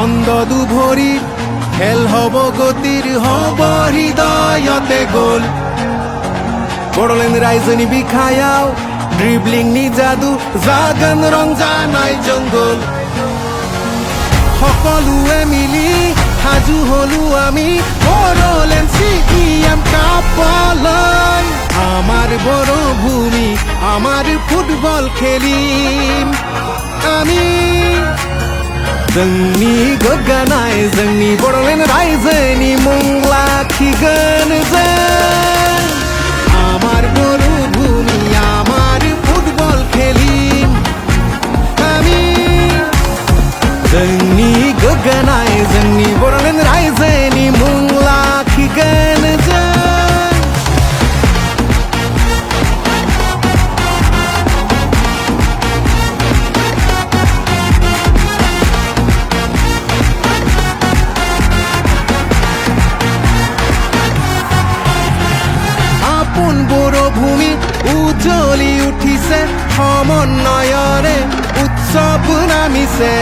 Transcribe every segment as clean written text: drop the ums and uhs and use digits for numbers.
ছন্দ দুভৰি খেল হব গতিৰ হব হৃদয়তে গ'ল বড়োলেণ্ড ৰাইজনী বিষায়াও ড্ৰিবলিং নি যাদু জাগান ৰংজানাই জংগল সকলোৱে মিলি সাজু হলো আমি বড়োলেণ্ড CEM কাপলৈ আমাৰ বড়ো ভূমি আমাৰ ফুটবল খেলিম আমি जोंनि गोग्गानाय जोंनि बड़'लेण्ड रायजोनि मुं लाखिगोन जों आमार बर' भूमि आमार फुटबल खेलिम आमी जोंनि गोग्गानाय जोंनि बड़'लेण्ड रायजोनि मुं लाखिगोन जों ভূমি উজ্জ্বলি উঠিছে সমন্বয়ৰে উৎসৱ নামিছে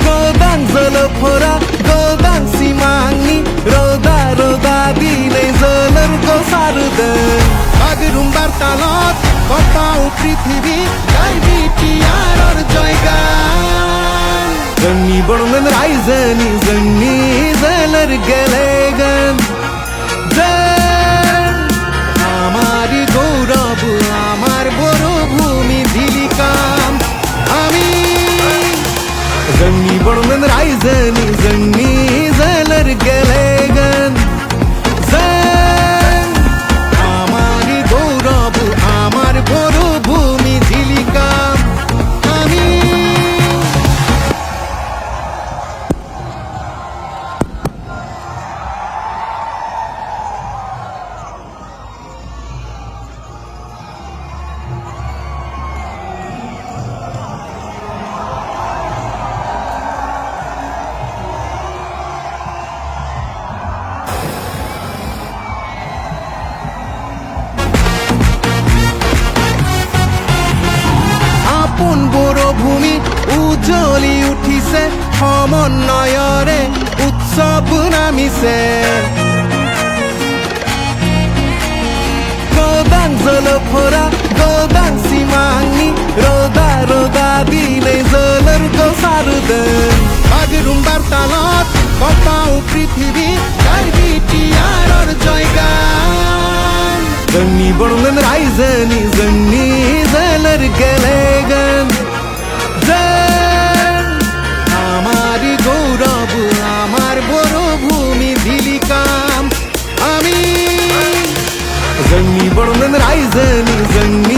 গোদাং জলফৰা গোদাং সিমাংনি ৰদা ৰদা দিলে জলৰ গোসাৰদোন বাগৰুম্বাৰ তালত কপাও পৃথিৱী গাইবি টিয়াৰৰ জয়গান जोंनि बड़'लेण्ड रायजोनि जोंनि जोलुर गेलेगोन আমার গৌরব আমার বড় ভূমি ধিলিকাম আমি जोंनि बड़'लेण्ड रायजोनि जोंनि जोलुर गेलेगोन আমার গৌরব আমার বড় ভূমি ধিলিকাম আমি ভূমি উজ্জ্বলি উঠিছে সমন্বয়ৰে উৎসৱ নামিছে গোদাং জলফৰা গোদাং সিমাংনি ৰদা ৰদা দিলে জলৰ গোসাৰদোন বাগৰুম্বাৰ তালত কপাও পৃথিৱী গাইবি টিয়াৰৰ জয়গান जोंनि बड़'लेण्ड रायजोनि जोंनि जोलुर गेलेगोन আমার গৌরব আমার বড় ভূমি ধিলিকাম আমি जोंनि बड़'लेण्ड रायजोनि जोंनि